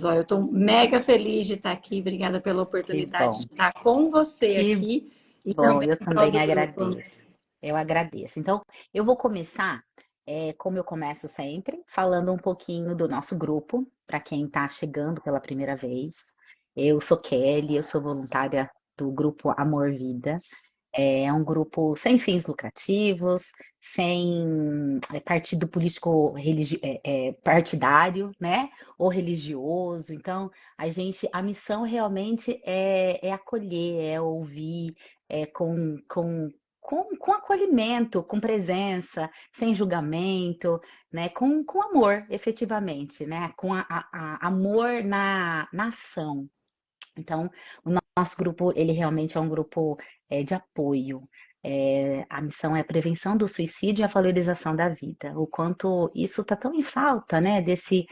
Ó, eu estou mega feliz de estar aqui. Obrigada pela Que oportunidade de bom, estar com você que aqui e bom, também eu em prol também do grupo. agradeço. Eu agradeço. Então, eu vou começar, como eu começo sempre, falando um pouquinho do nosso grupo, para quem está chegando pela primeira vez. Eu sou Kelly, eu sou voluntária do grupo Amor Vida. É um grupo sem fins lucrativos, sem partido político partidário, né? Ou religioso. Então, a missão realmente é acolher, é ouvir, com acolhimento, com presença, sem julgamento, né? Com amor, efetivamente, né? Com amor na ação. Então, o nosso grupo, ele realmente é um grupo de apoio. A missão é a prevenção do suicídio e a valorização da vida. O quanto isso está tão em falta, né? Desse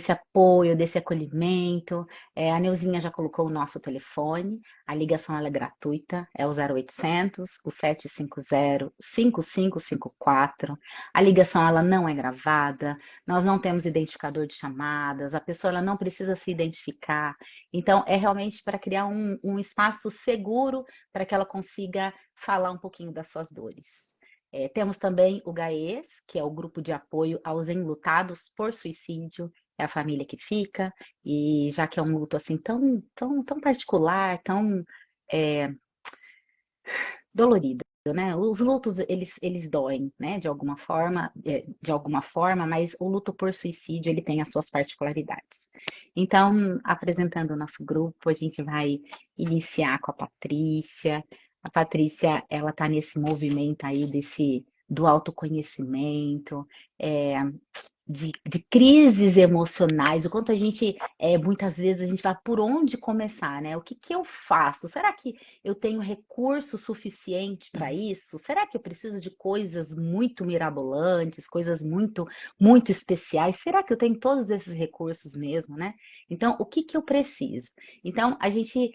apoio, desse acolhimento. A Neuzinha já colocou o nosso telefone. A ligação ela é gratuita, é o 0800, o 750-5554. A ligação ela não é gravada. Nós não temos identificador de chamadas. A pessoa ela não precisa se identificar. Então, é realmente para criar um espaço seguro para que ela consiga falar um pouquinho das suas dores. Temos também o GAES, que é o grupo de apoio aos enlutados por suicídio, é a família que fica, e já que é um luto assim tão particular, tão é, dolorido, né? Os lutos eles doem, né? De alguma forma, mas o luto por suicídio ele tem as suas particularidades. Então, apresentando o nosso grupo, a gente vai iniciar com a Patrícia. A Patrícia, ela está nesse movimento aí do autoconhecimento, é, de crises emocionais, o quanto a gente, muitas vezes, a gente vai por onde começar, né? O que que eu faço? Será que eu tenho recurso suficiente para isso? Será que eu preciso de coisas muito mirabolantes, coisas muito especiais? Será que eu tenho todos esses recursos mesmo, né? Então, o que que eu preciso? Então, a gente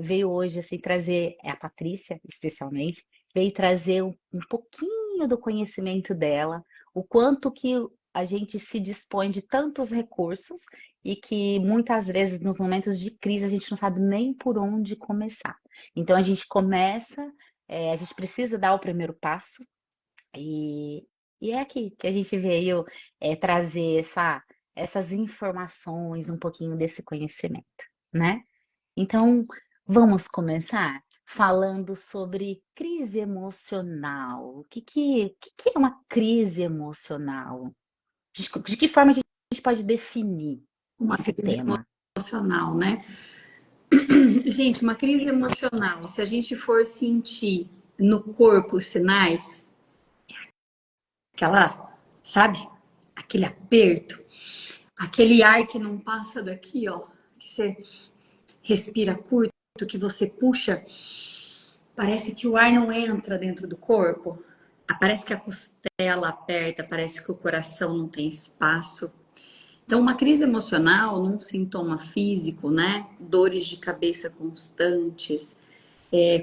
veio hoje, assim, trazer, a Patrícia, especialmente, veio trazer um pouquinho do conhecimento dela, o quanto que a gente se dispõe de tantos recursos e que muitas vezes nos momentos de crise a gente não sabe nem por onde começar. Então a gente precisa dar o primeiro passo e, e é aqui que a gente veio trazer essas informações, um pouquinho desse conhecimento, né? Então, vamos começar falando sobre crise emocional. O que é uma crise emocional? De que forma a gente pode definir Uma esse crise tema? emocional, né? Gente, uma crise emocional, se a gente for sentir no corpo os sinais, aquela, sabe? Aquele aperto, aquele ar que não passa daqui, ó, que você respira curto, que você puxa, parece que o ar não entra dentro do corpo. Parece que a costela aperta, parece que o coração não tem espaço. Então, uma crise emocional, num sintoma físico, né? Dores de cabeça constantes,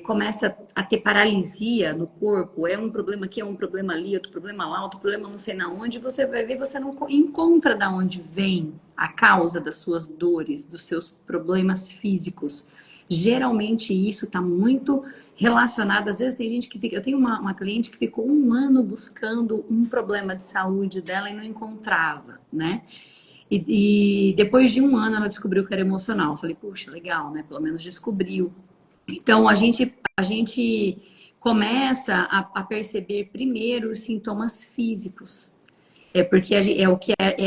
começa a ter paralisia no corpo. É um problema aqui, é um problema ali, outro problema lá, outro problema não sei na onde. Você vai ver, você não encontra da onde vem a causa das suas dores, dos seus problemas físicos. Geralmente isso está muito relacionado. Às vezes tem gente que fica. Eu tenho uma cliente que ficou um ano buscando um problema de saúde dela e não encontrava, né? E depois de um ano ela descobriu que era emocional. Eu falei, puxa, legal, né? Pelo menos descobriu. Então a gente começa a perceber primeiro os sintomas físicos. É porque é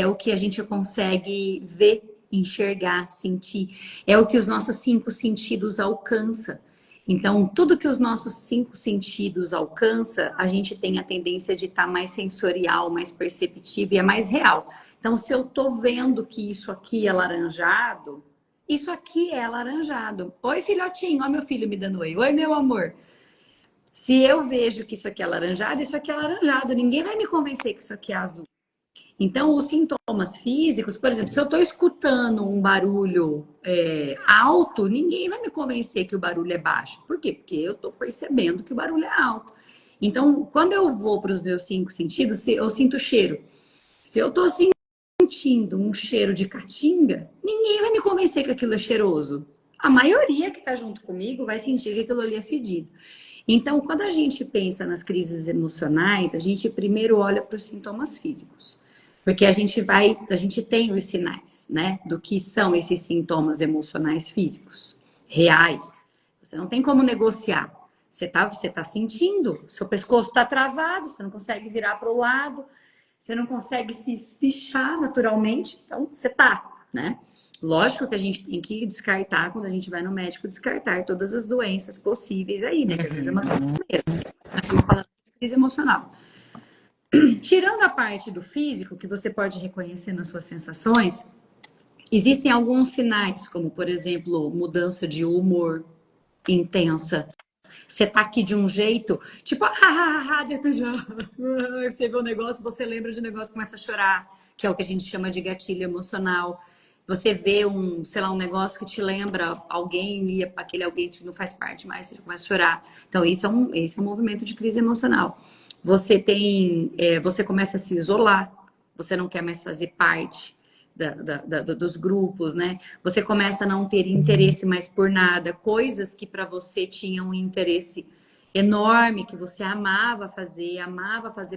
o que a gente consegue ver, enxergar, sentir. É o que os nossos cinco sentidos alcançam. Então, tudo que os nossos cinco sentidos alcança, a gente tem a tendência de estar mais sensorial, mais perceptivo e é mais real. Então, se eu tô vendo que isso aqui é laranjado, isso aqui é laranjado. Oi, filhotinho, ó meu filho me dando oi. Oi, meu amor. Se eu vejo que isso aqui é laranjado. Ninguém vai me convencer que isso aqui é azul. Então, os sintomas físicos, por exemplo, se eu estou escutando um barulho alto, ninguém vai me convencer que o barulho é baixo. Por quê? Porque eu estou percebendo que o barulho é alto. Então, quando eu vou para os meus cinco sentidos, eu sinto o cheiro. Se eu estou sentindo sentindo um cheiro de caatinga, ninguém vai me convencer que aquilo é cheiroso. A maioria que está junto comigo vai sentir que aquilo ali é fedido. Então, quando a gente pensa nas crises emocionais, a gente primeiro olha para os sintomas físicos. Porque a gente tem os sinais, né? Do que são esses sintomas emocionais físicos, reais. Você não tem como negociar. Você tá sentindo, seu pescoço está travado, você não consegue virar para o lado, você não consegue se espichar naturalmente, então você tá, né? Lógico que a gente tem que descartar, quando a gente vai no médico, descartar todas as doenças possíveis aí, né? Que às vezes é uma doença mesmo. Nós estamos falando de crise emocional. Tirando a parte do físico, que você pode reconhecer nas suas sensações, existem alguns sinais, como, por exemplo, mudança de humor intensa. Você tá aqui de um jeito, tipo, de repente, você vê o negócio, você lembra de um negócio, começa a chorar, que é o que a gente chama de gatilho emocional. Você vê sei lá, um negócio que te lembra alguém e aquele alguém que não faz parte mais, você começa a chorar. Então, esse é um movimento de crise emocional. Você começa a se isolar, você não quer mais fazer parte dos grupos, né? Você começa a não ter interesse mais por nada, coisas que para você tinham um interesse enorme, que você amava fazer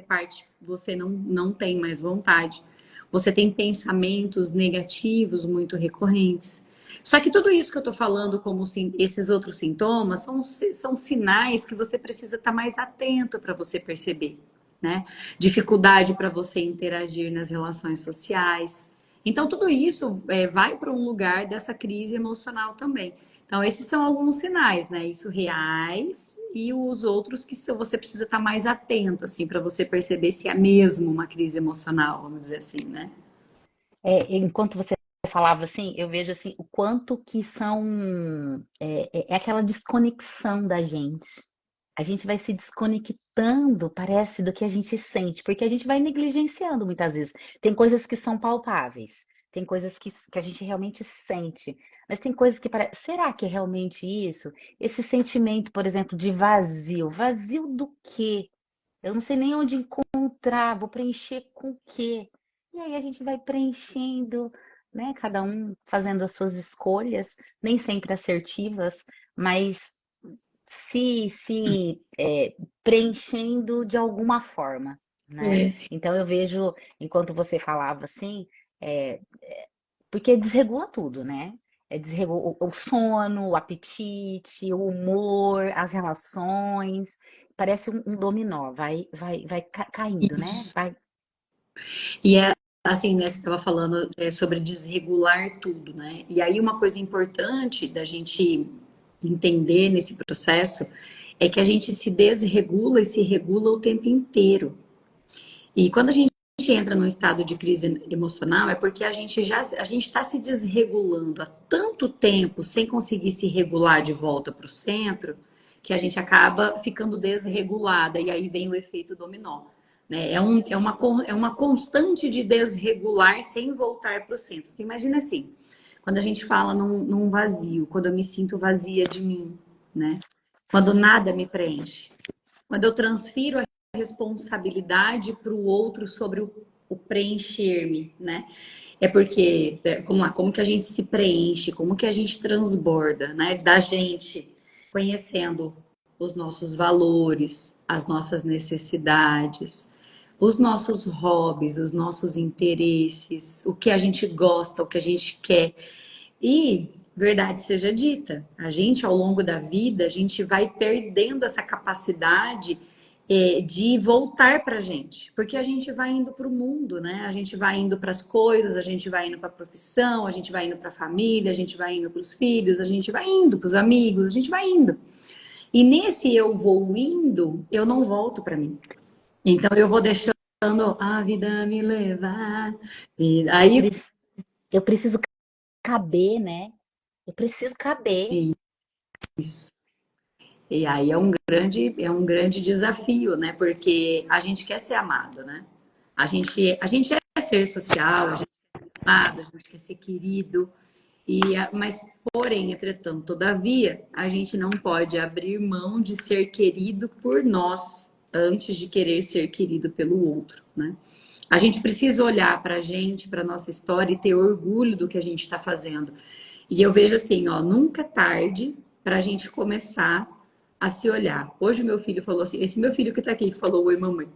parte, você não tem mais vontade. Você tem pensamentos negativos muito recorrentes. Só que tudo isso que eu tô falando, como esses outros sintomas, são sinais que você precisa estar mais atento para você perceber, né? Dificuldade para você interagir nas relações sociais. Então, tudo isso vai para um lugar dessa crise emocional também. Então, esses são alguns sinais, né? Isso reais e os outros que você precisa estar mais atento, assim, para você perceber se é mesmo uma crise emocional, vamos dizer assim, né? Enquanto você falava assim, eu vejo assim o quanto que é aquela desconexão da gente. A gente vai se desconectando, parece, do que a gente sente, porque a gente vai negligenciando muitas vezes. Tem coisas que são palpáveis, tem coisas que a gente realmente sente, mas tem coisas que parecem. Será que é realmente isso? Esse sentimento, por exemplo, de vazio. Vazio do quê? Eu não sei nem onde encontrar, vou preencher com o quê? E aí a gente vai preenchendo, né? Cada um fazendo as suas escolhas, nem sempre assertivas, mas preenchendo de alguma forma, né? É, Então eu vejo, enquanto você falava assim, é, porque desregula tudo, né? Desregula o sono, o apetite, o humor, as relações. Parece um dominó, vai caindo, né? isso. Vai. E é assim, né? Você estava falando sobre desregular tudo, né? E aí uma coisa importante da gente entender nesse processo é que a gente se desregula e se regula o tempo inteiro. E quando a gente entra num estado de crise emocional, é porque a gente está se desregulando há tanto tempo sem conseguir se regular de volta para o centro, que a gente acaba ficando desregulada e aí vem o efeito dominó. Né? É uma constante de desregular sem voltar para o centro. Porque imagina assim, quando a gente fala num vazio, quando eu me sinto vazia de mim, né? Quando nada me preenche. Quando eu transfiro a responsabilidade para o outro sobre o preencher-me, né? É porque, como que a gente se preenche, como que a gente transborda, né? Da gente conhecendo os nossos valores, as nossas necessidades, os nossos hobbies, os nossos interesses, o que a gente gosta, o que a gente quer. E, verdade seja dita, a gente, ao longo da vida, a gente vai perdendo essa capacidade de voltar para a gente, porque a gente vai indo para o mundo, né? A gente vai indo para as coisas, a gente vai indo para a profissão, a gente vai indo para a família, a gente vai indo para os filhos, a gente vai indo para os amigos, a gente vai indo. E nesse eu vou indo, eu não volto para mim. Então eu vou deixando a vida me levar. E aí Eu preciso caber, né? Eu preciso caber. E aí é um grande desafio, né? Porque a gente quer ser amado, né? A gente é ser social, a gente é amado, a gente quer ser querido. Mas, porém, entretanto, todavia, a gente não pode abrir mão de ser querido por nós antes de querer ser querido pelo outro, né? A gente precisa olhar para a gente, para nossa história e ter orgulho do que a gente está fazendo. E eu vejo assim, ó, nunca é tarde para a gente começar a se olhar. Hoje o meu filho falou assim, esse meu filho que tá aqui, que falou oi, mamãe.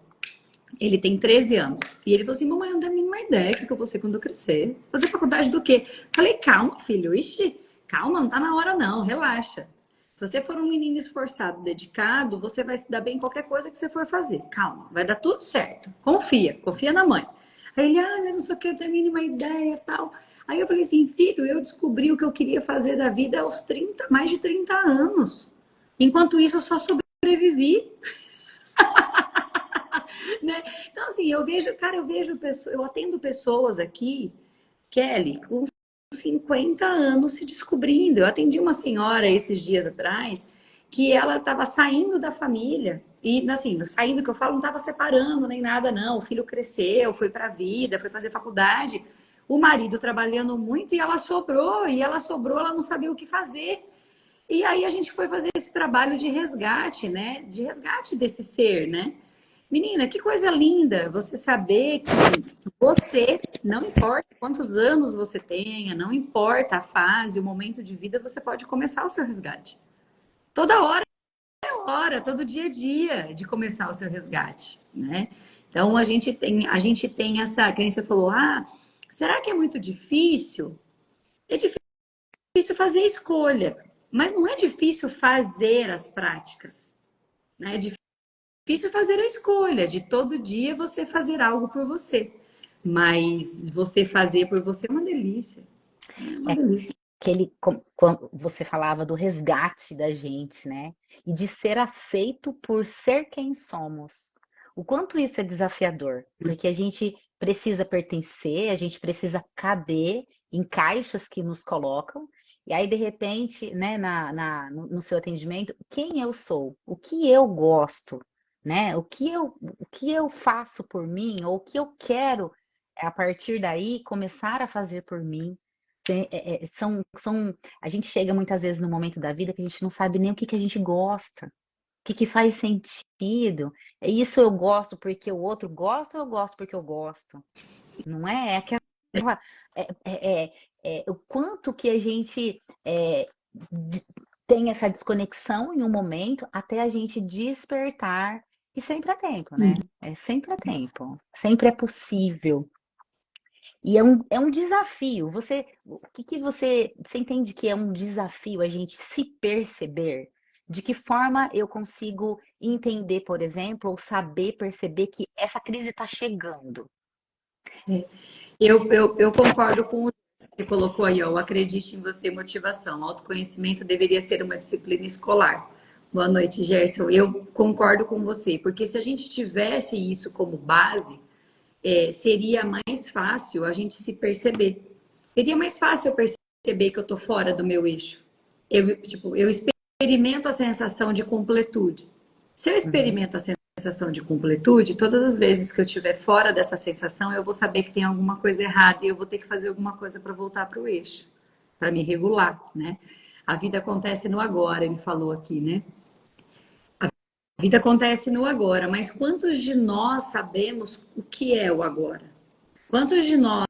Ele tem 13 anos. E ele falou assim, mamãe, eu não tenho a mínima ideia do que eu vou ser quando eu crescer. Fazer faculdade do quê? Falei, calma, filho. Ixi, calma, não tá na hora não, relaxa. Se você for um menino esforçado, dedicado, você vai se dar bem em qualquer coisa que você for fazer. Calma, vai dar tudo certo. Confia, confia na mãe. Aí ele, mas não sei o que, eu tenho a mínima ideia e tal. Aí eu falei assim, filho, eu descobri o que eu queria fazer da vida aos 30, mais de 30 anos. Enquanto isso, eu só sobrevivi. Né? Então, assim, eu vejo, cara, pessoas, eu atendo pessoas aqui, Kelly, com 50 anos se descobrindo. Eu atendi uma senhora esses dias atrás que ela estava saindo da família. E, assim, saindo que eu falo, não estava separando nem nada, não. O filho cresceu, foi para a vida, foi fazer faculdade. O marido trabalhando muito e ela sobrou, ela não sabia o que fazer. E aí a gente foi fazer esse trabalho de resgate, né? De resgate desse ser, né? Menina, que coisa linda você saber que você, não importa quantos anos você tenha, não importa a fase, o momento de vida, você pode começar o seu resgate. Toda hora é hora, todo dia é dia de começar o seu resgate, né? Então a gente tem essa, que nem você falou, será que é muito difícil? É difícil fazer escolha, mas não é difícil fazer as práticas, né? É difícil fazer a escolha de todo dia você fazer algo por você. Mas você fazer por você é uma delícia. É uma É delícia. quando você falava do resgate da gente, né? E de ser aceito por ser quem somos. O quanto isso é desafiador, porque a gente precisa pertencer, a gente precisa caber em caixas que nos colocam, e aí, de repente, né, no seu atendimento, quem eu sou, o que eu gosto, né? O que eu faço por mim, ou o que eu quero, a partir daí, começar a fazer por mim. A gente chega muitas vezes no momento da vida que a gente não sabe nem o que que a gente gosta, o que que faz sentido. É isso eu gosto porque o outro gosta ou eu gosto porque eu gosto? Não é? É aquela, o quanto que a gente de- tem essa desconexão em um momento até a gente despertar. E sempre é tempo, né? É sempre é tempo. Sempre é possível. E é um desafio. O que que você entende que é um desafio a gente se perceber? De que forma eu consigo entender, por exemplo, ou saber perceber que essa crise está chegando? Eu concordo com o que colocou aí, ó, o acredite em você, motivação. Autoconhecimento deveria ser uma disciplina escolar. Boa noite, Gerson. Eu concordo com você, porque se a gente tivesse isso como base, seria mais fácil a gente se perceber. Seria mais fácil eu perceber que eu tô fora do meu eixo. Eu experimento a sensação de completude. Se eu Uhum. experimento a sensação de completude, todas as vezes que eu estiver fora dessa sensação, eu vou saber que tem alguma coisa errada e eu vou ter que fazer alguma coisa para voltar para o eixo, para me regular, né? A vida acontece no agora, ele falou aqui, né? A vida acontece no agora, mas quantos de nós sabemos o que é o agora? Quantos de nós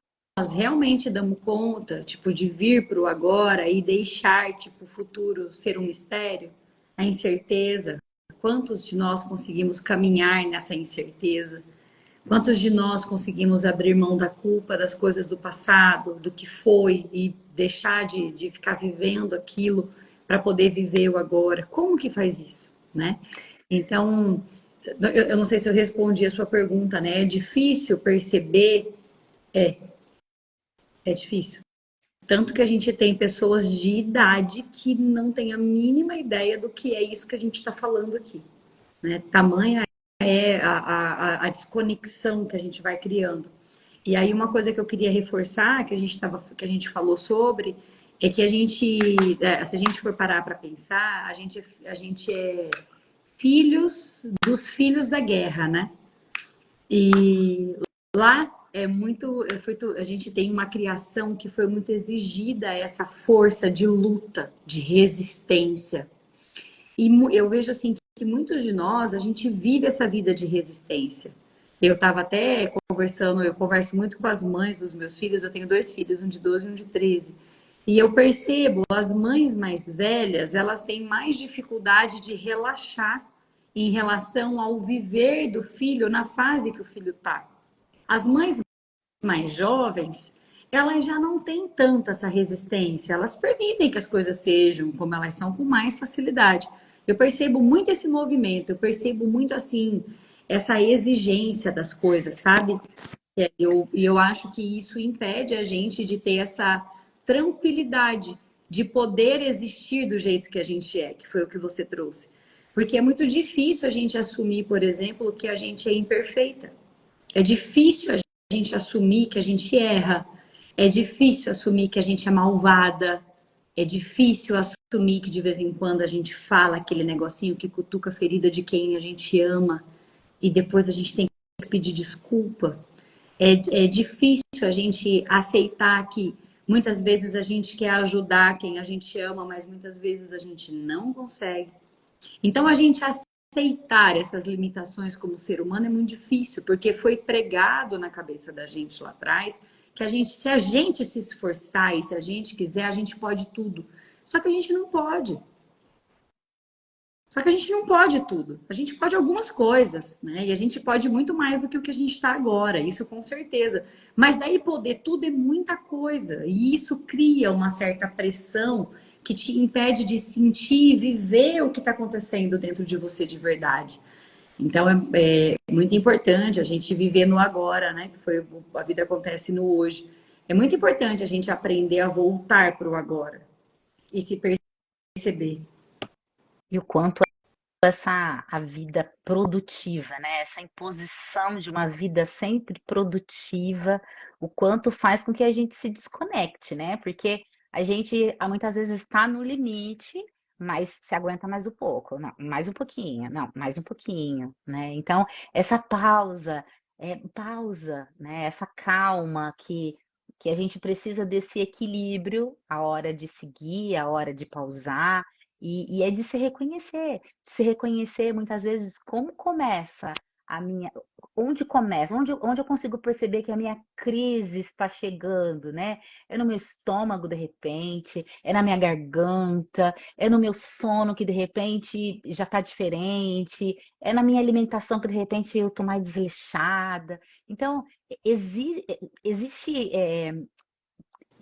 realmente damos conta, tipo, de vir para o agora e deixar, tipo, o futuro ser um mistério? A incerteza. Quantos de nós conseguimos caminhar nessa incerteza? Quantos de nós conseguimos abrir mão da culpa, das coisas do passado, do que foi e deixar de ficar vivendo aquilo para poder viver o agora? Como que faz isso, né? Então, eu não sei se eu respondi a sua pergunta, né? É difícil perceber, é difícil. Tanto que a gente tem pessoas de idade que não têm a mínima ideia do que é isso que a gente está falando aqui, né? Tamanha é a desconexão que a gente vai criando. E aí uma coisa que eu queria reforçar, que a gente falou sobre, é que se a gente for parar para pensar, a gente é filhos dos filhos da guerra, né? E lá a gente tem uma criação que foi muito exigida essa força de luta, de resistência. E eu vejo assim que muitos de nós, a gente vive essa vida de resistência. Eu estava até conversando, eu converso muito com as mães dos meus filhos, eu tenho dois filhos, um de 12 e um de 13. E eu percebo, as mães mais velhas, elas têm mais dificuldade de relaxar em relação ao viver do filho na fase que o filho está. As mães mais jovens, elas já não têm tanto essa resistência, elas permitem que as coisas sejam como elas são com mais facilidade. Eu percebo muito esse movimento, eu percebo muito assim, essa exigência das coisas, sabe? E eu acho que isso impede a gente de ter essa tranquilidade, de poder existir do jeito que a gente é, que foi o que você trouxe. Porque é muito difícil a gente assumir, por exemplo, que a gente é imperfeita. É difícil a gente assumir que a gente erra. É difícil assumir que a gente é malvada. É difícil assumir que de vez em quando a gente fala aquele negocinho que cutuca a ferida de quem a gente ama e depois a gente tem que pedir desculpa. É difícil a gente aceitar que muitas vezes a gente quer ajudar quem a gente ama, mas muitas vezes a gente não consegue. Então, a gente aceitar essas limitações como ser humano é muito difícil, porque foi pregado na cabeça da gente lá atrás que a gente, se a gente se esforçar e se a gente quiser, a gente pode tudo. Só que a gente não pode. Só que a gente não pode tudo. A gente pode algumas coisas, né? E a gente pode muito mais do que o que a gente está agora, isso com certeza. Mas daí poder tudo é muita coisa. E isso cria uma certa pressão que te impede de sentir e viver o que está acontecendo dentro de você de verdade. Então é muito importante a gente viver no agora, né? Que foi a vida acontece no hoje. É muito importante a gente aprender a voltar para o agora e se perceber. E o quanto essa a vida produtiva, né? Essa imposição de uma vida sempre produtiva, o quanto faz com que a gente se desconecte, né? Porque a gente muitas vezes está no limite, mas se aguenta mais um pouco, não, mais um pouquinho, não, mais um pouquinho, né? Então, essa pausa, né? Essa calma que a gente precisa desse equilíbrio, a hora de seguir, a hora de pausar, e é de se reconhecer muitas vezes como começa a minha, onde começa, onde eu consigo perceber que a minha crise está chegando, né? É no meu estômago de repente, é na minha garganta, é no meu sono que de repente já está diferente, é na minha alimentação que de repente eu estou mais desleixada. Então, existe,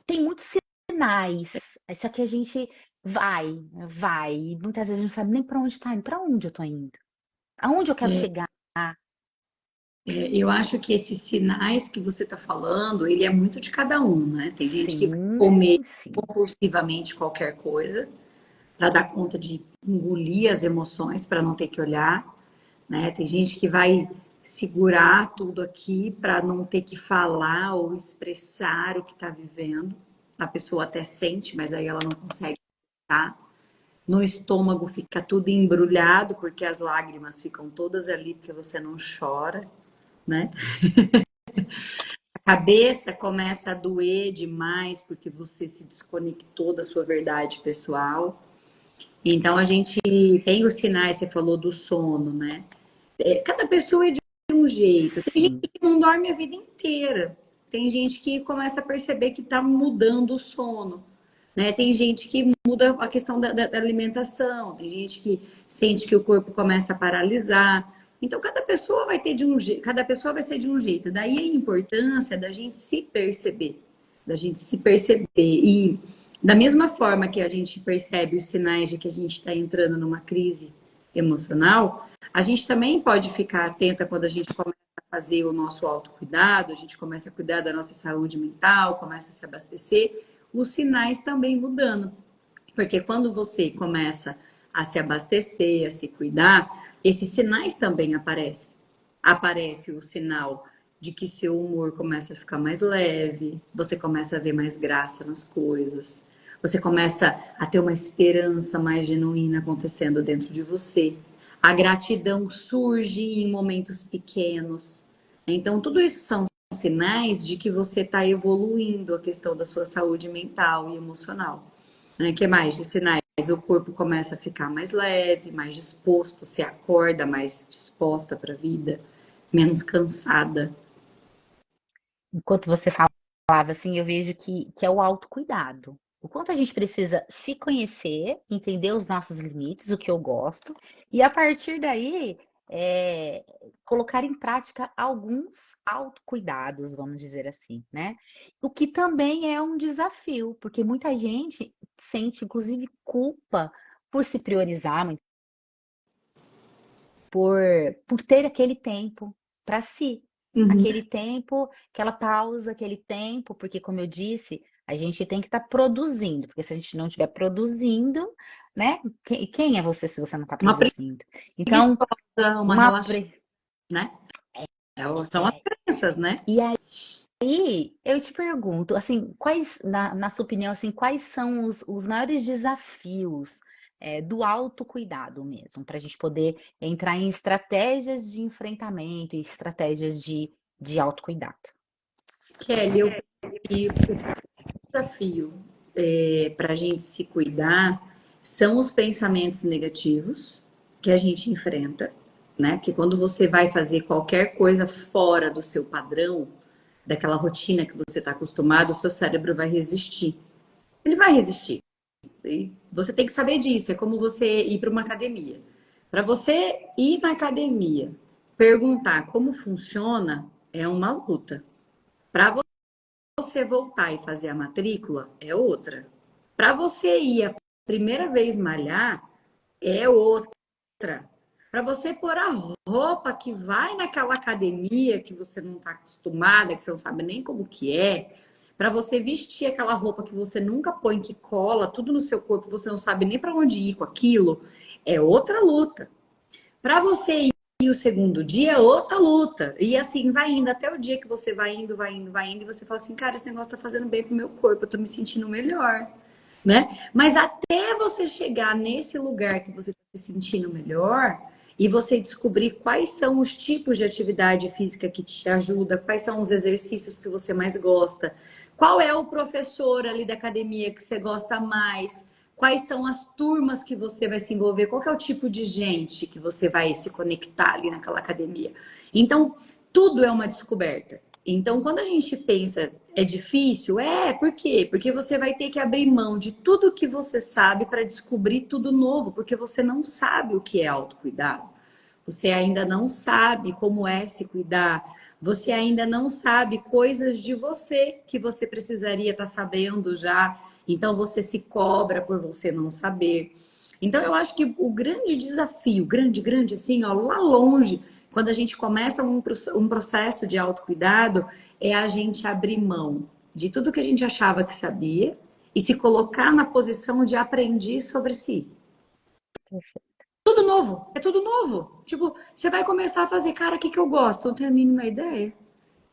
tem muitos sinais, só que a gente vai, e muitas vezes a gente não sabe nem para onde está indo, para onde eu estou indo, aonde eu quero chegar. Eu acho que esses sinais que você está falando, ele é muito de cada um, né? Tem gente que vai comer Sim, sim. compulsivamente qualquer coisa para dar conta de engolir as emoções, para não ter que olhar, né? Tem gente que vai segurar tudo aqui para não ter que falar ou expressar o que está vivendo. A pessoa até sente, mas aí ela não consegue expressar. No estômago fica tudo embrulhado, porque as lágrimas ficam todas ali, porque você não chora, né? A cabeça começa a doer demais porque você se desconectou da sua verdade pessoal. Então a gente tem os sinais, você falou do sono, né? Cada pessoa é de um jeito. Tem gente Sim. que não dorme a vida inteira. Tem gente que começa a perceber que está mudando o sono. Né? Tem gente que muda a questão da alimentação, tem gente que sente que o corpo começa a paralisar. Então, cada pessoa vai ter de um jeito, cada pessoa vai ser de um jeito. Daí a importância da gente se perceber, da gente se perceber. E da mesma forma que a gente percebe os sinais de que a gente está entrando numa crise emocional, a gente também pode ficar atenta quando a gente começa a fazer o nosso autocuidado, a gente começa a cuidar da nossa saúde mental, começa a se abastecer, os sinais também mudando. Porque quando você começa a se abastecer, a se cuidar, esses sinais também aparecem. Aparece o sinal de que seu humor começa a ficar mais leve, você começa a ver mais graça nas coisas, você começa a ter uma esperança mais genuína acontecendo dentro de você. A gratidão surge em momentos pequenos. Então, tudo isso são sinais de que você está evoluindo a questão da sua saúde mental e emocional. Né? Que mais de sinais? O corpo começa a ficar mais leve, mais disposto, se acorda mais disposta para a vida. menos cansada. Enquanto você falava assim, eu vejo que é o autocuidado. O quanto a gente precisa se conhecer, entender os nossos limites, o que eu gosto, e a partir daí é, colocar em prática alguns autocuidados, vamos dizer assim, né? O que também é um desafio, porque muita gente sente, inclusive, culpa por se priorizar, por ter aquele tempo para si. Uhum. Aquele tempo, aquela pausa, aquele tempo, porque, como eu disse, a gente tem que estar produzindo, porque se a gente não estiver produzindo, né? Quem é você se você não está Uma produzindo? Então, preguiçosa, uma uma. relaxada, né? São as crenças, né? E aí, eu te pergunto, assim, na sua opinião, assim, quais são os maiores desafios do autocuidado mesmo, para a gente poder entrar em estratégias de enfrentamento e estratégias de autocuidado? Kelly, eu e o desafio para a gente se cuidar são os pensamentos negativos que a gente enfrenta, né? Porque quando você vai fazer qualquer coisa fora do seu padrão, daquela rotina que você está acostumado, o seu cérebro vai resistir. Ele vai resistir. E você tem que saber disso. É como você ir para uma academia. Para você ir na academia, perguntar como funciona, é uma luta. Para você voltar e fazer a matrícula, é outra. Para você ir a primeira vez malhar, é outra. Para você pôr a roupa que vai naquela academia que você não está acostumada, que você não sabe nem como que é, para você vestir aquela roupa que você nunca põe, que cola tudo no seu corpo, você não sabe nem para onde ir com aquilo, é outra luta. Para você ir o segundo dia, é outra luta. E assim, vai indo até o dia que você vai indo, vai indo, vai indo, e você fala assim, cara, esse negócio tá fazendo bem pro meu corpo, eu tô me sentindo melhor, né? Mas até você chegar nesse lugar que você tá se sentindo melhor e você descobrir quais são os tipos de atividade física que te ajuda, quais são os exercícios que você mais gosta, qual é o professor ali da academia que você gosta mais, quais são as turmas que você vai se envolver, qual que é o tipo de gente que você vai se conectar ali naquela academia. Então, tudo é uma descoberta. Então, quando a gente pensa é difícil, por quê? Porque você vai ter que abrir mão de tudo que você sabe para descobrir tudo novo, porque você não sabe o que é autocuidado. Você ainda não sabe como é se cuidar. Você ainda não sabe coisas de você que você precisaria estar sabendo já. Então você se cobra por você não saber. Então eu acho que o grande desafio, grande assim, ó, lá longe, quando a gente começa um processo de autocuidado, é a gente abrir mão de tudo que a gente achava que sabia e se colocar na posição de aprender sobre si. Tudo novo, é tudo novo. Tipo, você vai começar a fazer, cara, o que que eu gosto? Não tenho a mínima ideia.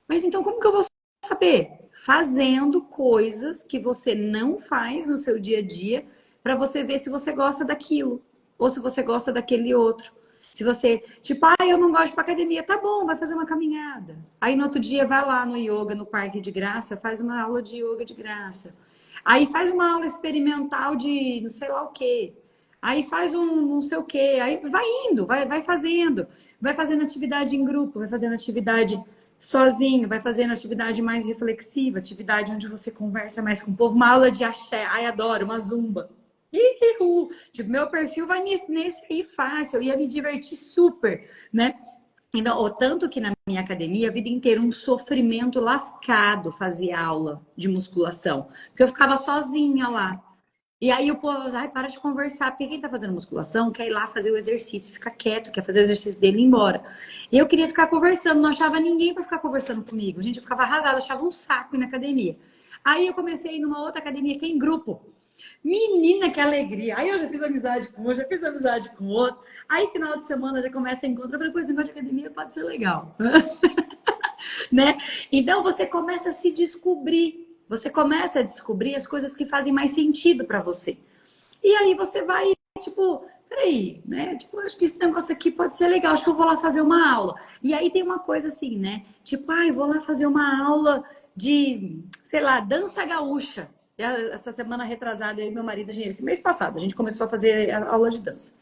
Mas então como que eu vou saber? Fazendo coisas que você não faz no seu dia a dia para você ver se você gosta daquilo ou se você gosta daquele outro. Se você, tipo, eu não gosto de ir pra academia, tá bom, vai fazer uma caminhada. Aí no outro dia vai lá no yoga, no parque de graça, faz uma aula de yoga de graça. Aí faz uma aula experimental de não sei lá o quê. Aí faz um não sei o quê. Aí vai indo, vai fazendo. Vai fazendo atividade em grupo, vai fazendo atividade sozinho, vai fazendo atividade mais reflexiva, atividade onde você conversa mais com o povo, uma aula de axé, ai, adoro, uma zumba. Ihu! Tipo, meu perfil vai nesse aí fácil, eu ia me divertir super, né? Então, o tanto que na minha academia, a vida inteira, um sofrimento lascado fazer aula de musculação, porque eu ficava sozinha lá. E aí o povo, ai, para de conversar, porque quem tá fazendo musculação quer ir lá fazer o exercício, fica quieto, quer fazer o exercício dele e ir embora. E eu queria ficar conversando, não achava ninguém para ficar conversando comigo. Gente, eu ficava arrasada, achava um saco ir na academia. Aí eu comecei a ir numa outra academia que é em grupo. Menina, que alegria! Aí eu já fiz amizade com um, já fiz amizade com outro. Aí final de semana já começa a encontrar, depois esse negócio de academia pode ser legal. Né? Então você começa a se descobrir. Você começa a descobrir as coisas que fazem mais sentido para você. E aí você vai, tipo, peraí, né? Tipo, acho que esse negócio aqui pode ser legal, acho que eu vou lá fazer uma aula. E aí tem uma coisa assim, né? Tipo, vou lá fazer uma aula de, sei lá, dança gaúcha. Essa semana retrasada, eu e meu marido, esse mês passado, a gente começou a fazer a aula de dança.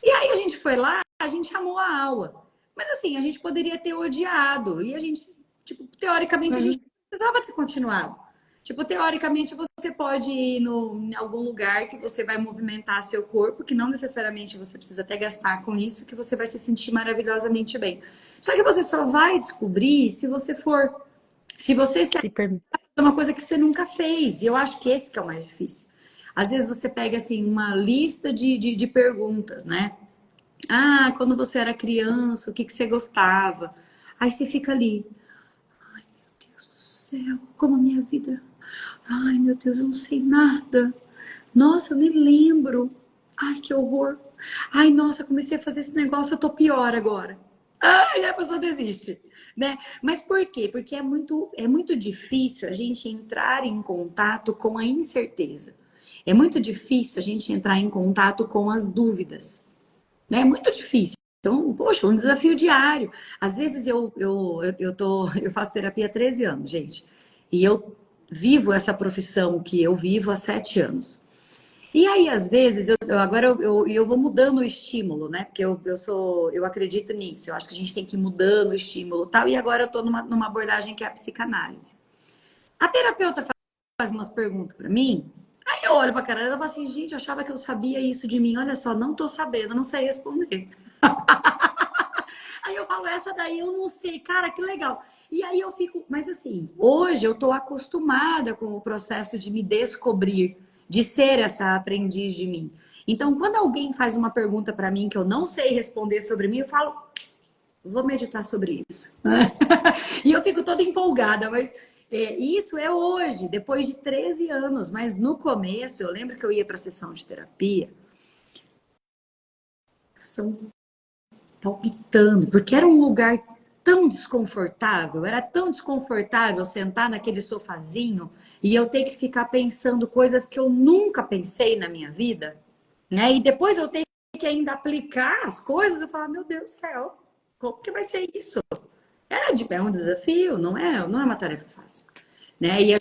E aí a gente foi lá, a gente chamou a aula. Mas assim, a gente poderia ter odiado. E a gente, tipo, teoricamente, a gente Uhum. precisava ter continuado. Tipo, teoricamente, você pode ir em algum lugar que você vai movimentar seu corpo, que não necessariamente você precisa até gastar com isso, que você vai se sentir maravilhosamente bem. Só que você só vai descobrir se você for. Se você se Se per... é uma coisa que você nunca fez. E eu acho que esse que é o mais difícil. Às vezes você pega assim uma lista de perguntas, né? Ah, quando você era criança, o que você gostava? Aí você fica ali, Deus do céu, como a minha vida. Ai, meu Deus, eu não sei nada. Nossa, eu nem lembro. Ai, que horror. Ai, nossa, comecei a fazer esse negócio, eu tô pior agora. Ai, a pessoa desiste, né? Mas por quê? Porque é muito difícil a gente entrar em contato com a incerteza. É muito difícil a gente entrar em contato com as dúvidas, né? É muito difícil. Então, poxa, um desafio diário. Às vezes eu faço terapia há 13 anos, gente. E eu vivo essa profissão que eu vivo há 7 anos. E aí, às vezes, eu vou mudando o estímulo, né? Porque eu acredito nisso. Eu acho que a gente tem que ir mudando o estímulo e tal. E agora eu estou numa abordagem que é a psicanálise. A terapeuta faz umas perguntas para mim. Aí eu olho pra cara dela e falo assim, gente, eu achava que eu sabia isso de mim. Olha só, não tô sabendo, não sei responder. Aí eu falo, essa daí eu não sei, cara, que legal. E aí eu fico, mas assim, hoje eu tô acostumada com o processo de me descobrir, de ser essa aprendiz de mim. Então, quando alguém faz uma pergunta para mim que eu não sei responder sobre mim, eu falo, vou meditar sobre isso. E eu fico toda empolgada, mas isso é hoje, depois de 13 anos. Mas no começo, eu lembro que eu ia para sessão de terapia, são palpitando, porque era um lugar tão desconfortável, era tão desconfortável sentar naquele sofazinho e eu ter que ficar pensando coisas que eu nunca pensei na minha vida, né? E depois eu ter que ainda aplicar as coisas, eu falo, meu Deus do céu, como que vai ser isso? É um desafio, não é uma tarefa fácil. Né? E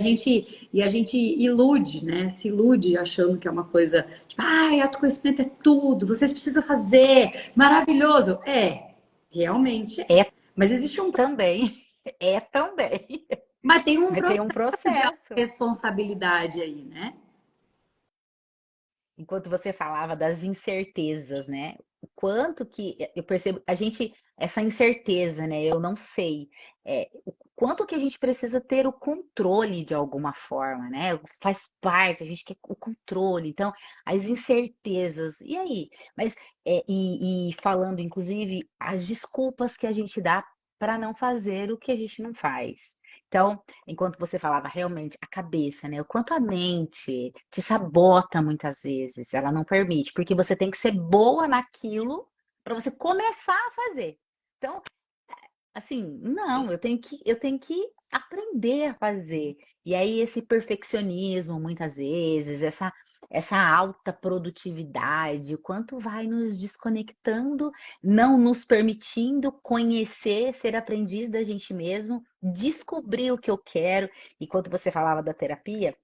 a gente ilude, né? Se ilude achando que é uma coisa, tipo, ai, autoconhecimento é tudo, vocês precisam fazer, maravilhoso. É, realmente é. É Mas existe um, também. É também. mas tem um Mas tem um processo de processo. responsabilidade aí, né? Enquanto você falava das incertezas, né? O quanto que eu percebo, a gente, essa incerteza, né? Eu não sei, o quanto que a gente precisa ter o controle de alguma forma, né? Faz parte, a gente quer o controle. Então, as incertezas, e aí? Mas, e falando, inclusive, as desculpas que a gente dá para não fazer o que a gente não faz. Então, enquanto você falava realmente a cabeça, né? O quanto a mente te sabota muitas vezes, ela não permite, porque você tem que ser boa naquilo para você começar a fazer. Então, assim, não, eu tenho que aprender a fazer. E aí esse perfeccionismo, muitas vezes, essa alta produtividade, o quanto vai nos desconectando, não nos permitindo conhecer, ser aprendiz da gente mesmo, descobrir o que eu quero. E quando você falava da terapia,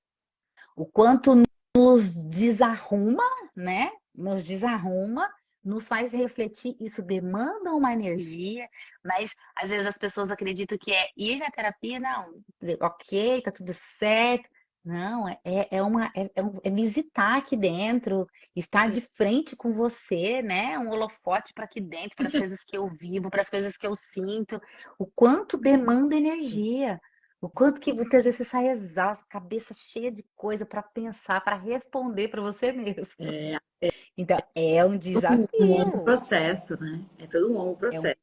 o quanto nos desarruma, né? Nos desarruma, nos faz refletir. Isso demanda uma energia, mas às vezes as pessoas acreditam que é ir na terapia, não, ok, tá tudo certo. Não, é visitar aqui dentro, estar de frente com você, né? Um holofote para aqui dentro, para as coisas que eu vivo, para as coisas que eu sinto. O quanto demanda energia. O quanto que muitas vezes você sai exausto, cabeça cheia de coisa para pensar, para responder para você mesmo. Então, é um Um longo desafio. processo, né? É todo um longo É um... processo.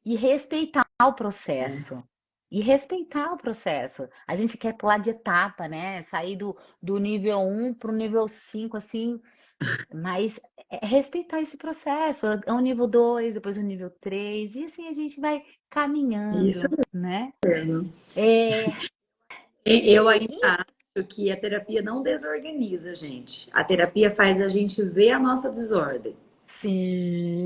E respeitar o Né? processo. E respeitar o processo. A gente quer pular de etapa, né? Sair do nível 1 para o nível 5 assim. Mas respeitar esse processo. É o nível 2 depois o nível 3 e assim a gente vai Isso caminhando, né? mesmo. É, Eu ainda e acho que a terapia não desorganiza a gente. A terapia faz a gente ver a nossa desordem. sim.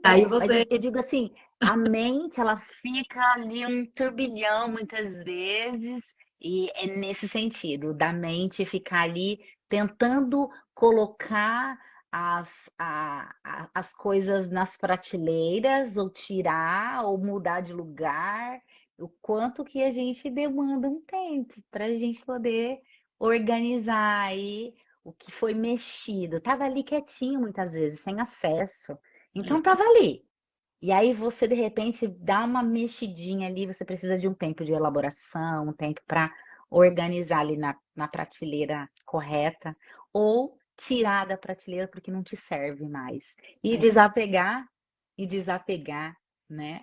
Aí Mas você. eu digo assim, a mente, ela fica ali um turbilhão muitas vezes, e é nesse sentido, da mente ficar ali tentando colocar as coisas nas prateleiras, ou tirar, ou mudar de lugar, o quanto que a gente demanda um tempo para a gente poder organizar aí o que foi mexido. Tava ali quietinho muitas vezes, sem acesso. Então tava ali. E aí você de repente dá uma mexidinha ali, você precisa de um tempo de elaboração, um tempo para organizar ali na prateleira correta, ou tirar da prateleira porque não te serve mais. É, E desapegar, né?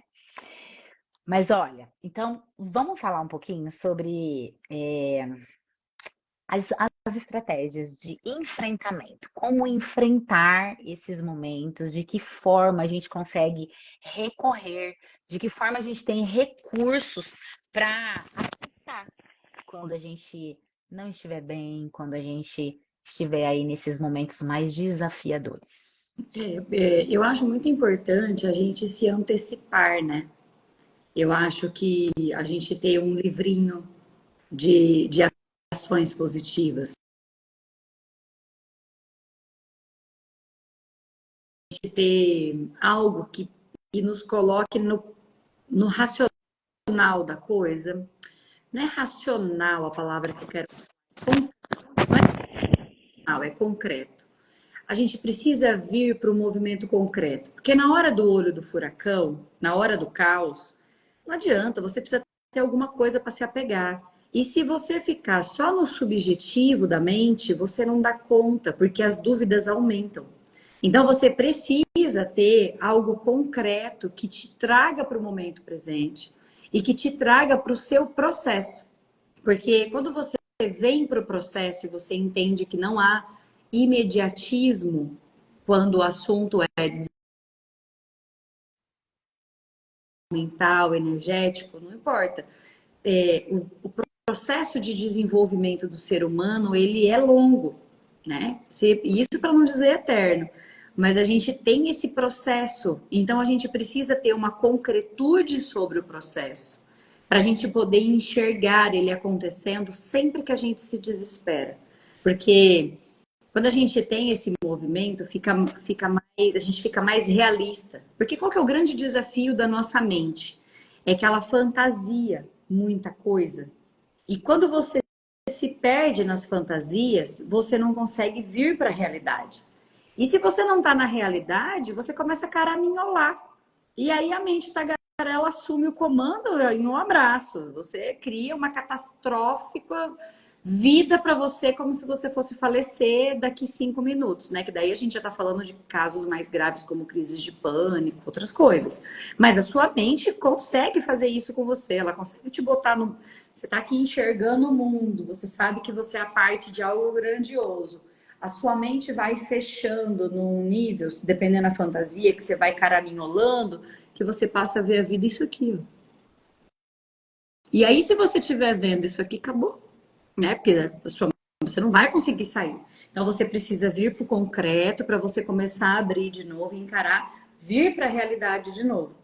Mas olha, então vamos falar um pouquinho sobre as estratégias de enfrentamento, como enfrentar esses momentos, de que forma a gente consegue recorrer, de que forma a gente tem recursos para aplicar quando a gente não estiver bem, quando a gente estiver aí nesses momentos mais desafiadores. eu acho muito importante a gente se antecipar, né? Eu acho que a gente ter um livrinho de ações positivas, de ter algo que nos coloque no racional da coisa. Não é racional a palavra que eu quero, não é racional, é concreto. A gente precisa vir para o movimento concreto, porque na hora do olho do furacão, na hora do caos, não adianta, você precisa ter alguma coisa para se apegar. E se você ficar só no subjetivo da mente, você não dá conta, porque as dúvidas aumentam. Então você precisa ter algo concreto que te traga para o momento presente e que te traga para o seu processo. Porque quando você vem para o processo e você entende que não há imediatismo quando o assunto é mental, energético, não importa. O processo de desenvolvimento do ser humano, ele é longo, né? Isso para não dizer eterno. Mas a gente tem esse processo, então a gente precisa ter uma concretude sobre o processo, para a gente poder enxergar ele acontecendo sempre que a gente se desespera. Porque quando a gente tem esse movimento, a gente fica mais realista. Porque qual que é o grande desafio da nossa mente? É que ela fantasia muita coisa. E quando você se perde nas fantasias, você não consegue vir para a realidade. E se você não está na realidade, você começa a caraminholar. E aí a mente tagarela assume o comando em um abraço. Você cria uma catastrófica vida para você como se você fosse falecer daqui 5 minutos, né? Que daí a gente já está falando de casos mais graves como crises de pânico, outras coisas. Mas a sua mente consegue fazer isso com você, ela consegue te botar no. Você está aqui enxergando o mundo, você sabe que você é a parte de algo grandioso. A sua mente vai fechando num nível, dependendo da fantasia, que você vai caraminholando, que você passa a ver a vida isso aqui, ó. E aí, se você estiver vendo isso aqui, acabou, né? Porque você não vai conseguir sair. Então, você precisa vir para o concreto para você começar a abrir de novo e encarar, vir para a realidade de novo.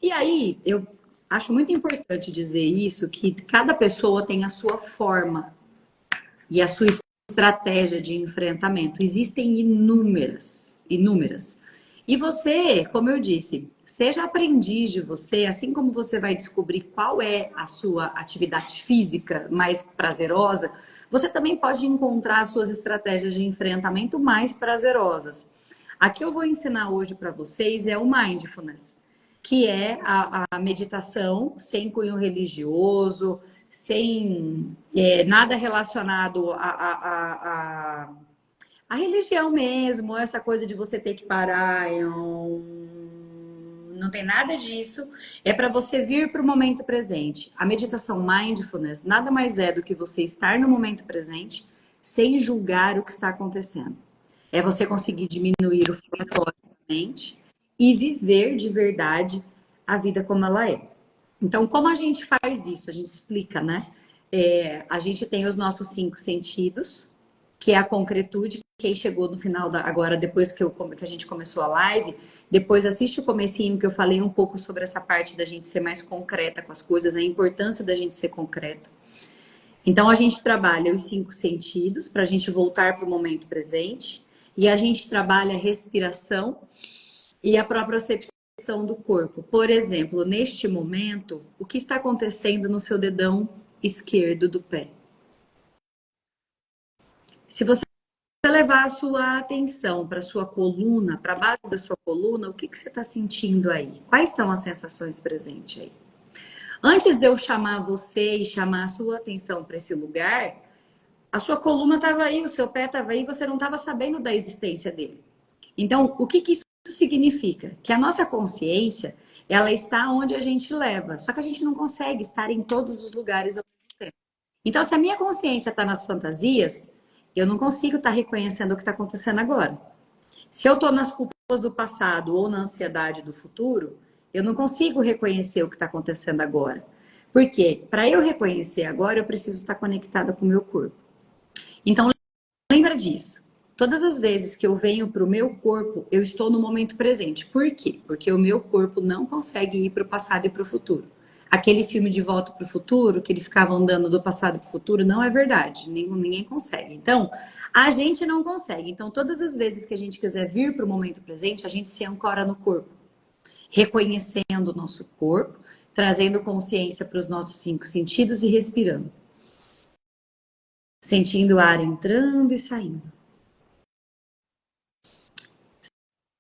E aí, eu acho muito importante dizer isso, que cada pessoa tem a sua forma e a sua estratégia de enfrentamento. Existem inúmeras, inúmeras. E você, como eu disse, seja aprendiz de você, assim como você vai descobrir qual é a sua atividade física mais prazerosa, você também pode encontrar as suas estratégias de enfrentamento mais prazerosas. A que eu vou ensinar hoje para vocês é o mindfulness, que é a meditação sem cunho religioso, sem nada relacionado a religião mesmo, essa coisa de você ter que parar, não tem nada disso. É para você vir para o momento presente. A meditação mindfulness nada mais é do que você estar no momento presente sem julgar o que está acontecendo. É você conseguir diminuir o falatório da mente e viver de verdade a vida como ela é. Então, como a gente faz isso? A gente explica, né? A gente tem os nossos 5 sentidos, que é a concretude. Quem chegou no final agora, depois que a gente começou a live, depois assiste o comecinho que eu falei um pouco sobre essa parte da gente ser mais concreta com as coisas, a importância da gente ser concreta. Então, a gente trabalha os 5 sentidos para a gente voltar para o momento presente. E a gente trabalha a respiração e a propriocepção do corpo. Por exemplo, neste momento, o que está acontecendo no seu dedão esquerdo do pé? Se você levar a sua atenção para a sua coluna, para a base da sua coluna, o que você está sentindo aí? Quais são as sensações presentes aí? Antes de eu chamar você e chamar a sua atenção para esse lugar, a sua coluna estava aí, o seu pé estava aí, você não estava sabendo da existência dele. Então, o que isso significa? Que a nossa consciência, ela está onde a gente leva, só que a gente não consegue estar em todos os lugares ao mesmo tempo. Então, se a minha consciência está nas fantasias, eu não consigo estar reconhecendo o que está acontecendo agora. Se eu estou nas culpas do passado ou na ansiedade do futuro, eu não consigo reconhecer o que está acontecendo agora. Por quê? Para eu reconhecer agora, eu preciso estar conectada com o meu corpo. Então, lembra disso. Todas as vezes que eu venho para o meu corpo, eu estou no momento presente. Por quê? Porque o meu corpo não consegue ir para o passado e para o futuro. Aquele filme De Volta para o Futuro, que ele ficava andando do passado para o futuro, não é verdade. Ninguém consegue. Então, a gente não consegue. Então, todas as vezes que a gente quiser vir para o momento presente, a gente se ancora no corpo. Reconhecendo o nosso corpo, trazendo consciência para os nossos 5 sentidos e respirando. Sentindo o ar entrando e saindo.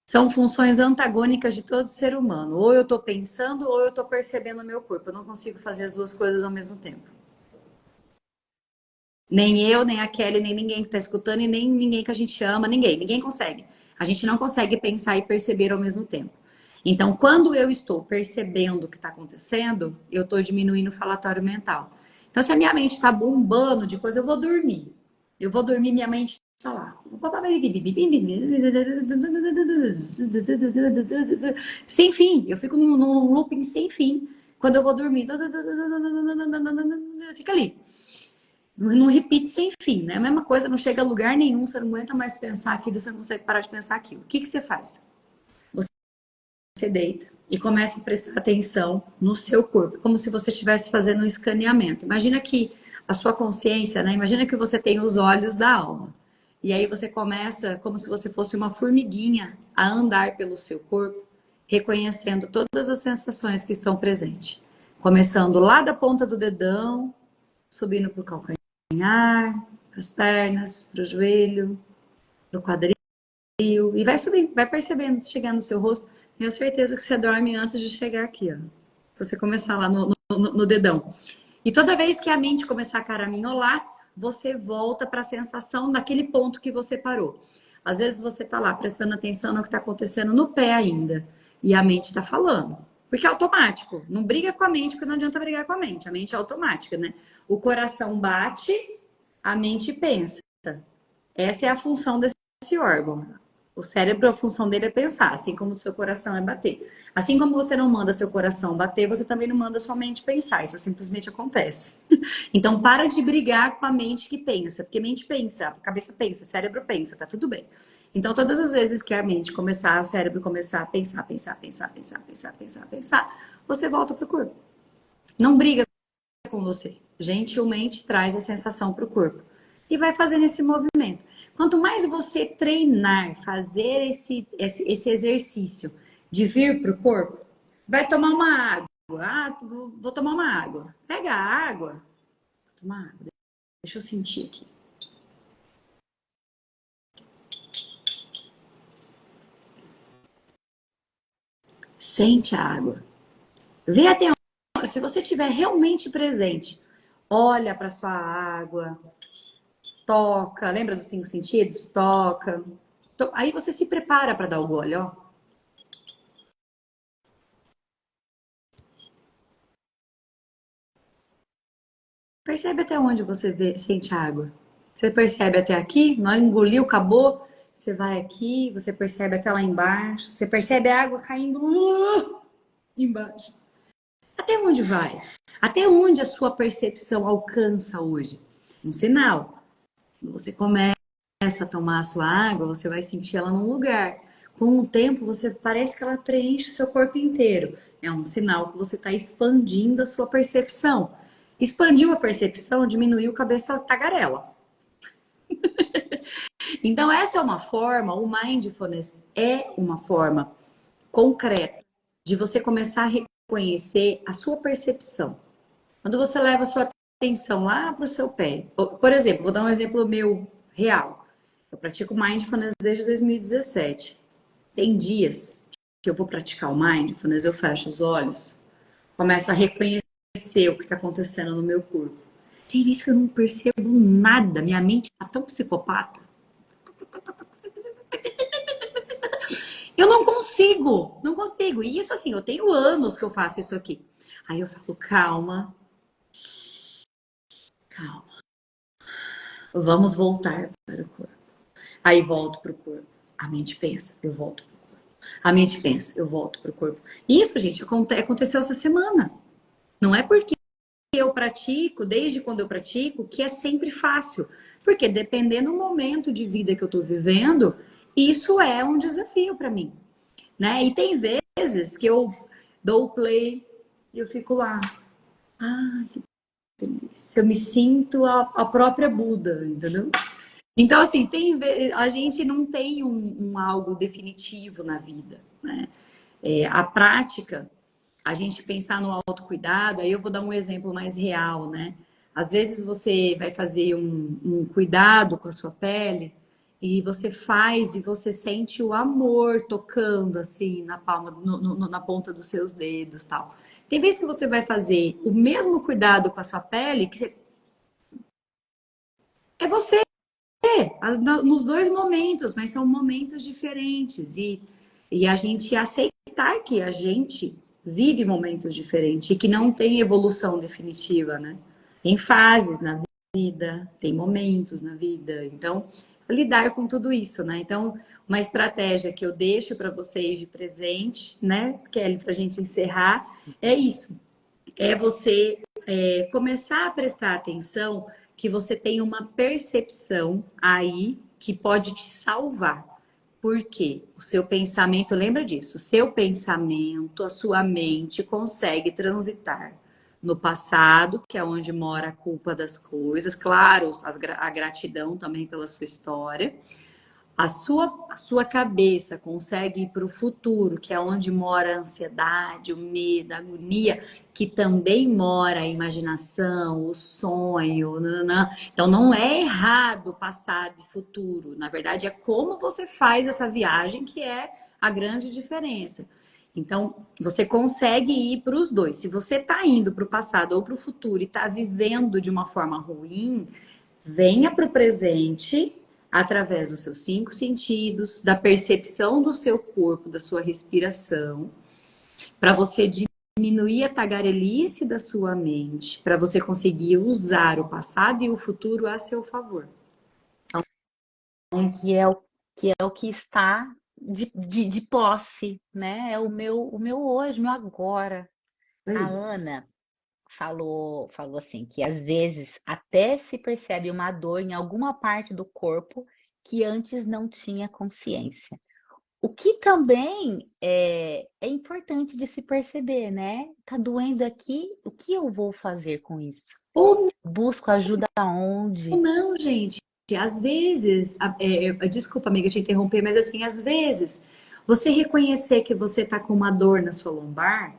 São funções antagônicas de todo ser humano. Ou eu estou pensando, ou eu estou percebendo o meu corpo. Eu não consigo fazer as duas coisas ao mesmo tempo. Nem eu, nem a Kelly, nem ninguém que está escutando, e nem ninguém que a gente ama, ninguém consegue. A gente não consegue pensar e perceber ao mesmo tempo. Então, quando eu estou percebendo o que está acontecendo, eu estou diminuindo o falatório mental. Então, se a minha mente está bombando de coisa, eu vou dormir. Eu vou dormir, minha mente está lá. Sem fim. Eu fico num looping sem fim. Quando eu vou dormir, fica ali. Não repite sem fim, né? A mesma coisa, não chega a lugar nenhum, você não aguenta mais pensar aquilo, você não consegue parar de pensar aquilo. O que você faz? Você deita e começa a prestar atenção no seu corpo, como se você estivesse fazendo um escaneamento. Imagina que a sua consciência, né? Imagina que você tem os olhos da alma. E aí você começa, como se você fosse uma formiguinha, a andar pelo seu corpo, reconhecendo todas as sensações que estão presentes. Começando lá da ponta do dedão, subindo para o calcanhar, para as pernas, para o joelho, para o quadril. E vai subindo, vai percebendo, chegando no seu rosto. Tenho certeza que você dorme antes de chegar aqui, ó. Se você começar lá no dedão. E toda vez que a mente começar a caraminholar, você volta para a sensação daquele ponto que você parou. Às vezes você tá lá prestando atenção no que está acontecendo no pé ainda. E a mente está falando. Porque é automático. Não briga com a mente, porque não adianta brigar com a mente. A mente é automática, né? O coração bate, a mente pensa. Essa é a função desse órgão. O cérebro, a função dele é pensar, assim como o seu coração é bater. Assim como você não manda seu coração bater, você também não manda sua mente pensar. Isso simplesmente acontece. Então, para de brigar com a mente que pensa. Porque mente pensa, a cabeça pensa, o cérebro pensa, tá tudo bem. Então, todas as vezes que a mente começar, o cérebro começar a pensar, você volta pro corpo. Não briga com você. Gentilmente traz a sensação pro corpo. E vai fazendo esse movimento. Quanto mais você treinar, fazer esse exercício de vir para o corpo, vai tomar uma água. Ah, vou tomar uma água. Pega a água. Vou tomar água. Deixa eu sentir aqui. Sente a água. Vê até onde. Se você estiver realmente presente, olha para sua água. Toca, lembra dos 5 sentidos? Toca. Aí você se prepara para dar o gole, ó. Percebe até onde você sente a água. Você percebe até aqui, não engoliu, acabou. Você vai aqui, você percebe até lá embaixo. Você percebe a água caindo embaixo. Até onde vai? Até onde a sua percepção alcança hoje? Um sinal. Quando você começa a tomar a sua água, você vai sentir ela num lugar. Com o tempo, você parece que ela preenche o seu corpo inteiro. É um sinal que você está expandindo a sua percepção. Expandiu a percepção, diminuiu a cabeça tagarela. Então, essa é uma forma, o mindfulness é uma forma concreta de você começar a reconhecer a sua percepção. Quando você leva a sua atenção lá para o seu pé, por exemplo, vou dar um exemplo meu real. Eu pratico mindfulness desde 2017. Tem dias que eu vou praticar o mindfulness, eu fecho os olhos, começo a reconhecer o que está acontecendo no meu corpo. Tem vezes que eu não percebo nada, minha mente está tão psicopata. Eu não consigo, não consigo. E isso assim, eu tenho anos que eu faço isso aqui. Aí eu falo, calma, calma. Vamos voltar para o corpo. Aí volto para o corpo. A mente pensa, eu volto para o corpo. A mente pensa, eu volto para o corpo. Isso, gente, aconteceu essa semana. Não é porque eu pratico, desde quando eu pratico, que é sempre fácil. Porque dependendo do momento de vida que eu estou vivendo, isso é um desafio para mim, né? E tem vezes que eu dou o play e eu fico lá. Ah, que delícia. Eu me sinto a própria Buda, entendeu? Então, assim, a gente não tem um algo definitivo na vida, né? A prática, a gente pensar no autocuidado, aí eu vou dar um exemplo mais real, né? Às vezes você vai fazer um cuidado com a sua pele e você faz e você sente o amor tocando assim na palma, na ponta dos seus dedos, tal. Tem vezes que você vai fazer o mesmo cuidado com a sua pele é você nos dois momentos, mas são momentos diferentes e a gente aceitar que a gente vive momentos diferentes e que não tem evolução definitiva, né? Tem fases na vida, tem momentos na vida, então lidar com tudo isso, né? Então, uma estratégia que eu deixo para vocês de presente, né, Kelly, para a gente encerrar, é isso. É você começar a prestar atenção que você tem uma percepção aí que pode te salvar. Por quê? O seu pensamento, lembra disso, o seu pensamento, a sua mente consegue transitar no passado, que é onde mora a culpa das coisas, claro, a gratidão também pela sua história. A sua cabeça consegue ir para o futuro, que é onde mora a ansiedade, o medo, a agonia, que também mora a imaginação, o sonho. Nananã. Então, não é errado passado e futuro. Na verdade, é como você faz essa viagem que é a grande diferença. Então, você consegue ir para os dois. Se você está indo para o passado ou para o futuro e está vivendo de uma forma ruim, venha para o presente através dos seus cinco sentidos, da percepção do seu corpo, da sua respiração, para você diminuir a tagarelice da sua mente, para você conseguir usar o passado e o futuro a seu favor. Que é o que está de posse, né? É o meu hoje, o meu agora. A Aí. Ana falou assim, que às vezes até se percebe uma dor em alguma parte do corpo que antes não tinha consciência. O que também é importante de se perceber, né? Tá doendo aqui, o que eu vou fazer com isso? Ou Busco ajuda aonde? não, gente. Às vezes, desculpa, amiga, te interromper, mas assim, às vezes, você reconhecer que você tá com uma dor na sua lombar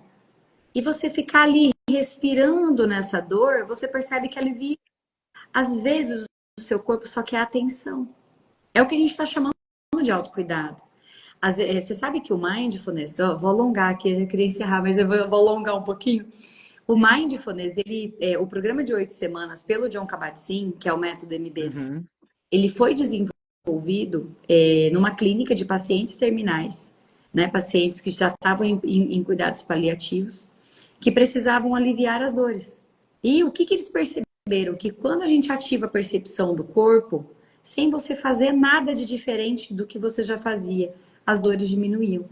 e você ficar ali respirando nessa dor, você percebe que alivia. Às vezes, o seu corpo só quer atenção. É o que a gente está chamando de autocuidado. Você sabe que o mindfulness, ó, vou alongar aqui, eu queria encerrar, mas eu vou alongar um pouquinho. O mindfulness, o programa de 8 semanas pelo John Kabat-Zinn, que é o método MBSR, Uhum. ele foi desenvolvido numa clínica de pacientes terminais, né, pacientes que já estavam em cuidados paliativos, que precisavam aliviar as dores. E o que eles perceberam? Que quando a gente ativa a percepção do corpo, sem você fazer nada de diferente do que você já fazia, as dores diminuíam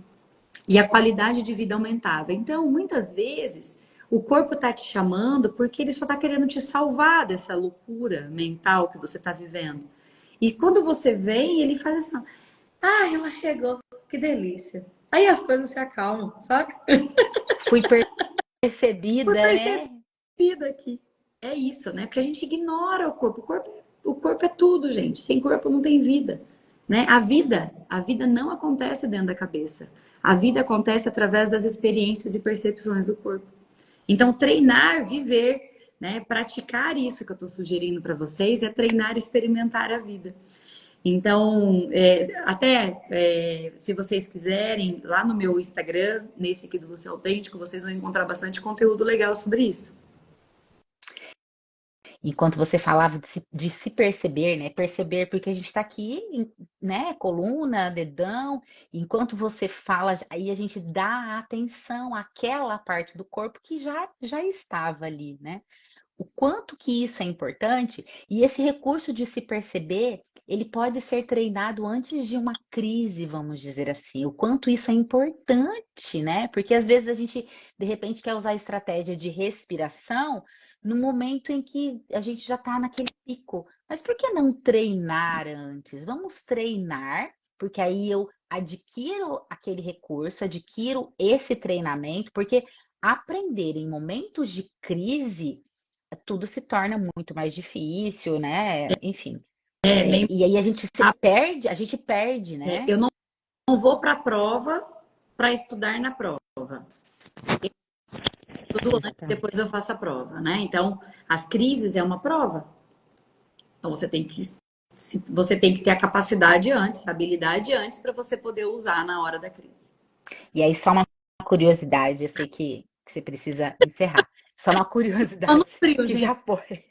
e a qualidade de vida aumentava. Então, muitas vezes, o corpo está te chamando porque ele só está querendo te salvar dessa loucura mental que você está vivendo. E quando você vem, ele faz assim: ah, ela chegou, que delícia. Aí as coisas se acalmam, sabe? Fui Por percebida, né? percebido aqui. É isso, né? Porque a gente ignora o corpo. O corpo é tudo, gente. Sem corpo não tem vida. né? A vida não acontece dentro da cabeça. A vida acontece através das experiências e percepções do corpo. Então, treinar, viver, né? Praticar isso que eu estou sugerindo para vocês é treinar e experimentar a vida. Então, se vocês quiserem, lá no meu Instagram, nesse aqui do Você Autêntico, vocês vão encontrar bastante conteúdo legal sobre isso. Enquanto você falava de se perceber, né? Perceber, porque a gente está aqui, né? Coluna, dedão. Enquanto você fala, aí a gente dá atenção àquela parte do corpo que já estava ali, né? O quanto que isso é importante, e esse recurso de se perceber, ele pode ser treinado antes de uma crise, vamos dizer assim. O quanto isso é importante, né? Porque às vezes a gente, de repente, quer usar a estratégia de respiração no momento em que a gente já está naquele pico. Mas por que não treinar antes? Vamos treinar, porque aí eu adquiro aquele recurso, adquiro esse treinamento, porque aprender em momentos de crise tudo se torna muito mais difícil, né? Enfim. Nem E aí a gente perde, né? eu não vou para a prova para estudar na prova. Tudo antes, Exatamente. depois eu faço a prova, né? Então, as crises é uma prova. Então, você tem que ter a capacidade antes, a habilidade antes para você poder usar na hora da crise. E aí, só uma curiosidade, eu sei que você precisa encerrar. Só uma Tô no curiosidade frio, que gente. já foi.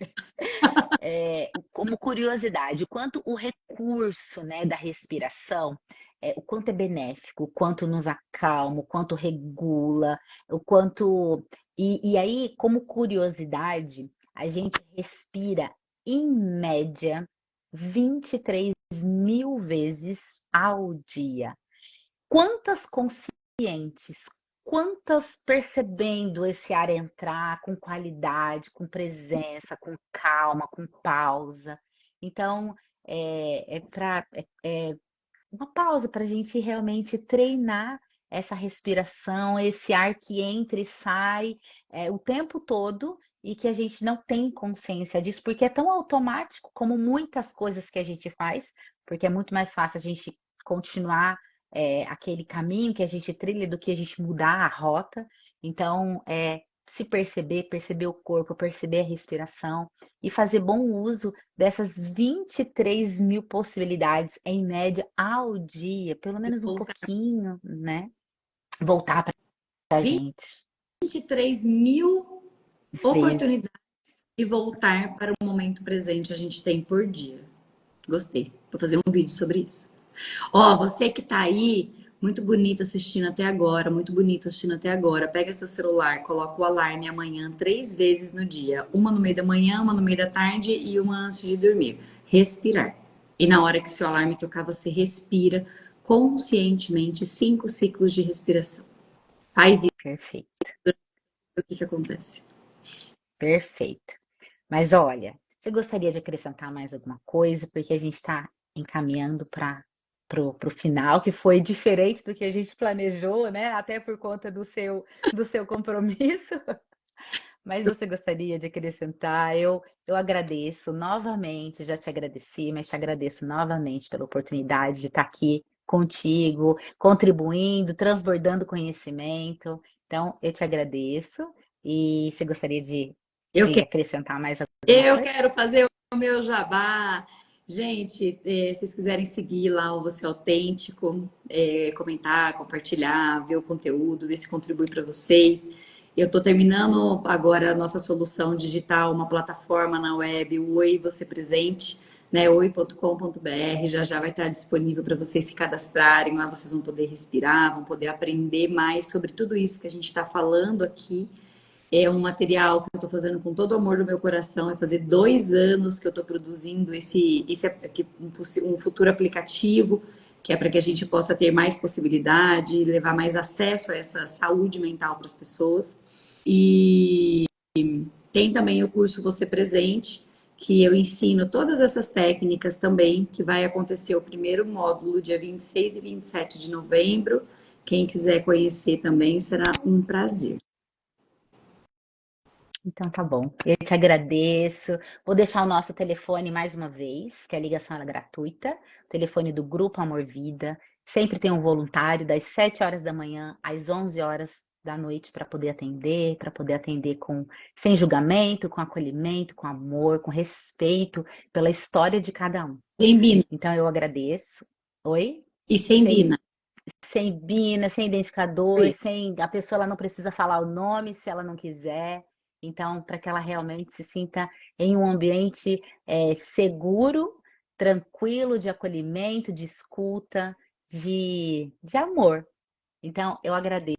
Como curiosidade, o quanto o recurso, né, da respiração, o quanto é benéfico, o quanto nos acalma, o quanto regula, o quanto. E aí, como curiosidade, a gente respira, em média, 23.000 vezes ao dia. Quantas conscientes, quantas percebendo esse ar entrar com qualidade, com presença, com calma, com pausa. Então, é uma pausa para a gente realmente treinar essa respiração, esse ar que entra e sai o tempo todo e que a gente não tem consciência disso, porque é tão automático como muitas coisas que a gente faz, porque é muito mais fácil a gente continuar aquele caminho que a gente trilha do que a gente mudar a rota. Então, se perceber, perceber o corpo, perceber a respiração e fazer bom uso dessas 23.000 possibilidades em média ao dia, pelo menos um Voltar pouquinho, né? Voltar para a gente 23 mil vezes. oportunidades de voltar para o momento presente a gente tem por dia. Gostei. Vou fazer um vídeo sobre isso. Ó, você que tá aí, muito bonito assistindo até agora, muito bonito assistindo até agora. Pega seu celular, coloca o alarme amanhã 3 vezes no dia. Uma no meio da manhã, uma no meio da tarde e uma antes de dormir. Respirar. E na hora que seu alarme tocar, você respira conscientemente 5 ciclos de respiração. Faz isso, Perfeito, o que que acontece? perfeito. Mas olha, você gostaria de acrescentar mais alguma coisa? Porque a gente está encaminhando para o final, que foi diferente do que a gente planejou, né? Até por conta do seu compromisso. Mas você gostaria de acrescentar? Eu agradeço novamente, já te agradeci, mas te agradeço novamente pela oportunidade de estar aqui contigo, contribuindo, transbordando conhecimento. Então, eu te agradeço. E você gostaria de, Eu de quero, acrescentar mais alguma eu coisa? quero fazer o meu jabá. Gente, se vocês quiserem seguir lá o Você Autêntico, comentar, compartilhar, ver o conteúdo, ver se contribui para vocês. Eu estou terminando agora a nossa solução digital, uma plataforma na web, o Oi Você Presente, né? oi.com.br. Já já vai estar disponível para vocês se cadastrarem. Lá vocês vão poder respirar, vão poder aprender mais sobre tudo isso que a gente está falando aqui. É um material que eu estou fazendo com todo o amor do meu coração. Vai fazer 2 anos que eu estou produzindo um futuro aplicativo, que é para que a gente possa ter mais possibilidade, levar mais acesso a essa saúde mental para as pessoas. E tem também o curso Você Presente, que eu ensino todas essas técnicas também, que vai acontecer o primeiro módulo dia 26 e 27 de novembro. Quem quiser conhecer também será um prazer. Então tá bom. Eu te agradeço. Vou deixar o nosso telefone mais uma vez, porque a ligação era gratuita. O telefone do Grupo Amor Vida. Sempre tem um voluntário das 7 horas da manhã às 11 horas da noite para poder atender com sem julgamento, com acolhimento, com amor, com respeito pela história de cada um. Sem Bina. Então eu agradeço. Oi? E sem Sem Bina. sem BINA, sem identificador, Oi. sem a pessoa ela não precisa falar o nome se ela não quiser. Então, para que ela realmente se sinta em um ambiente seguro, tranquilo, de acolhimento, de escuta, de amor. Então, eu agradeço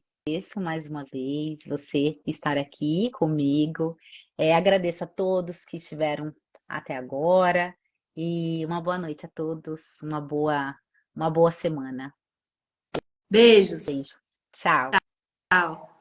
mais uma vez você estar aqui comigo. Agradeço a todos que estiveram até agora e uma boa noite a todos, uma boa semana. Beijos. Beijo. Tchau. Tchau.